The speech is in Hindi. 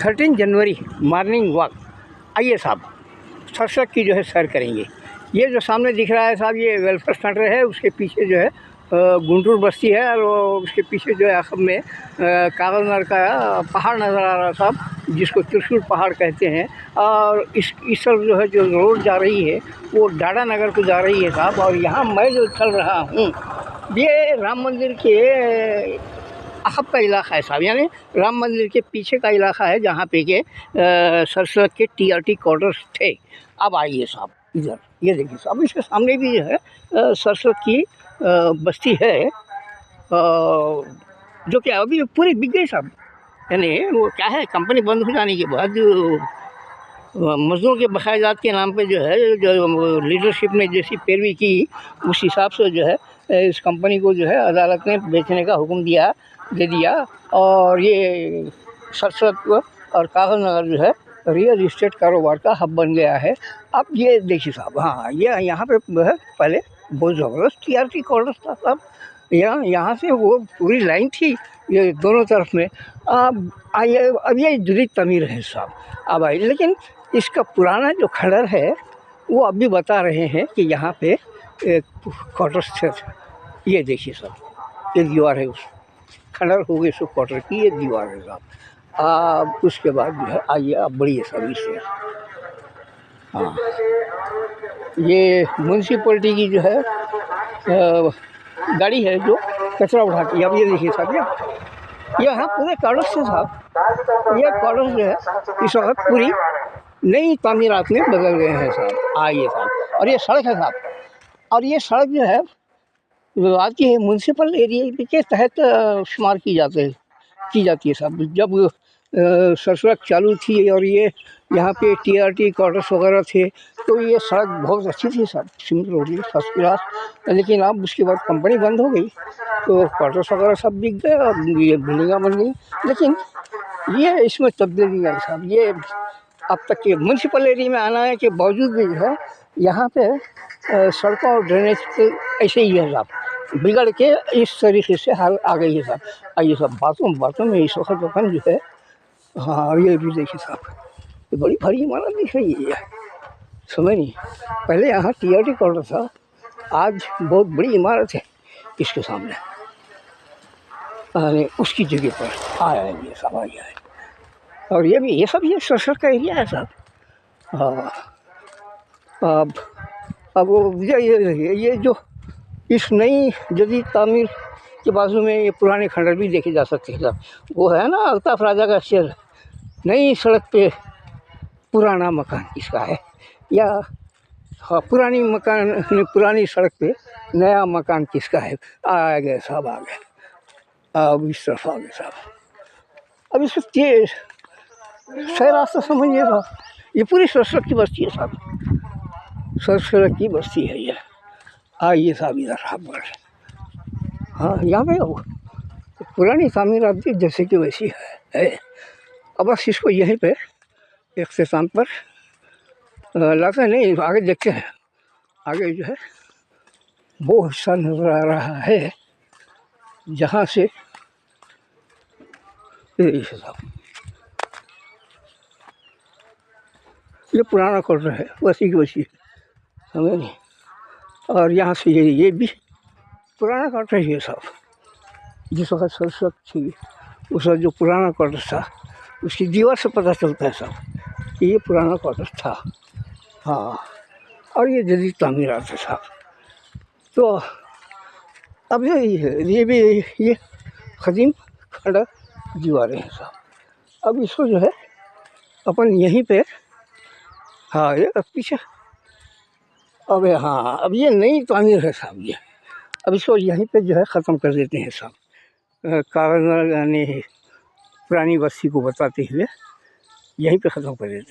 13 जनवरी मॉर्निंग वॉक। आइए साहब, सड़क की जो है सैर करेंगे। ये जो सामने दिख रहा है साहब, ये वेलफेयर सेंटर है। उसके पीछे जो है गुंटूर बस्ती है, और उसके पीछे जो है असम में कागलनर का पहाड़ नज़र आ रहा है साहब, जिसको त्रिशूल पहाड़ कहते हैं। और इस तरफ जो है जो रोड जा रही है वो डाडा नगर को जा रही है साहब। और यहाँ मैं जो चल रहा हूँ ये राम मंदिर के अखब का इलाका है साहब, यानी राम मंदिर के पीछे का इलाका है, जहाँ पे के सरसद के TRT क्वार्टर्स थे। अब आइए साहब इधर, ये देखिए साहब, इसके सामने भी जो है सरसद की बस्ती है, जो कि अभी पूरी बिक गई साहब। यानी वो क्या है, कंपनी बंद हो जाने के बाद मजदूरों के बकायदात के नाम पे जो है, जो लीडरशिप ने जैसी पैरवी की, उस हिसाब से जो है इस कंपनी को जो है अदालत ने बेचने का हुक्म दे दिया। और ये सरसद और कागलनगर जो है रियल इस्टेट कारोबार का हब बन गया है। अब ये देखिए साहब, हाँ, ये यहाँ पे है पहले बहुत ज़बरदस्त TRT क्वार्टर्स था साहब। यहाँ से वो पूरी लाइन थी ये दोनों तरफ में। अब ये जदीद तमीर है साहब। अब आइए, लेकिन इसका पुराना जो खंडर है वो अभी बता रहे हैं कि यहाँ पे एक क्वार्टर्स थे। ये देखिए साहब, ये दीवार है, उस खंडर हो गए सो क्वार्टर की ये दीवार है साहब। अब उसके बाद जो है आइए आप बढ़िए सभी से, हाँ, ये म्यूनसिपलिटी की जो है गाड़ी है जो कचरा उठाती है। अब ये देखिए साहब, ये यहाँ पूरे कॉर्डर्स से साहब, ये कॉर्डर्स जो है इस वक्त पूरी नई तामीरात में बदल गए हैं साहब। आइए साहब, और ये सड़क है साहब, और ये सड़क जो है विभाग की म्यूनसिपल एरिया के तहत शुमार की जाती है साहब। जब सड़क चालू थी और ये यहाँ पे TRT क्वार्टर्स वगैरह थे, तो ये सड़क बहुत अच्छी थी साहब, सिमट रोड की फर्स्ट क्लास। लेकिन अब उसके बाद कंपनी बंद हो गई तो क्वार्टर्स वगैरह सब बिक गए और ये बिल्डिंगें बन गई। लेकिन ये इसमें तब्दीली आई साहब। ये अब तक के म्यूनसिपल एरिया में आने के बावजूद भी जो है यहाँ पे सड़कों और ड्रेनेज के ऐसे ही है साहब, बिगड़ के इस तरीके से हाल आ गई है साहब। आइए साहब, बातों में इस वक्त अपन जो है, हाँ, ये भी देखिए साहब, ये बड़ी भारी इमारत दिख रही है। समझ नहीं, पहले यहाँ TRT क्वार्टर था, आज बहुत बड़ी इमारत है इसके सामने, उसकी जगह पर आया है ये सब आया है। और ये सब ये सरसद का एरिया है साहब। हाँ, अब वो ये जो इस नई जदीद तामीर के बाजू में ये पुराने खंडर भी देखे जा सकते हैं साहब। वो है ना अल्ताफ राजा का शेर, नई सड़क पे पुराना मकान किसका है, या हाँ, पुरानी सड़क पे नया मकान किसका है। आ गए साहब, आ गए, अब इस तरफ आ गए साहब। अब इस वक्त ये सही रास्ता समझिए साहब, ये पूरी सरसद की बस्ती है साहब, सरसद की बस्ती है ये। आइए साहब इधर आप बढ़, हाँ, यहाँ पे पुरानी तामीरात भी जैसे कि वैसी है। अब बस इसको यहीं पे एक स्थान पर लाते नहीं, आगे देखते हैं। आगे जो है वो हिस्सा नज़र आ रहा है जहाँ से ये पुराना क्वार्टर है, वैसी की वैसी, समझ नहीं। और यहाँ से ये भी पुराना क्वार्टर ही है साहब। जिस वक्त सरसद थी उस वक्त जो पुराना क्वार्टर था, उसकी दीवार से पता चलता है साहब कि ये पुराना क्वार्टर था। हाँ, और ये जदीद तामीरात है साहब। तो अब ये भी ये क़दीम खंडर दीवारें हैं साहब। अब इसको जो है अपन यहीं पे, हाँ, ये पीछे, अब हाँ, अब ये नई तामीर है साहब ये। अब इसको यहीं पे जो है ख़त्म कर देते हैं साहब, कागलनगर यानी पुरानी बस्ती को बताते हुए यहीं पे ख़त्म कर देते हैं।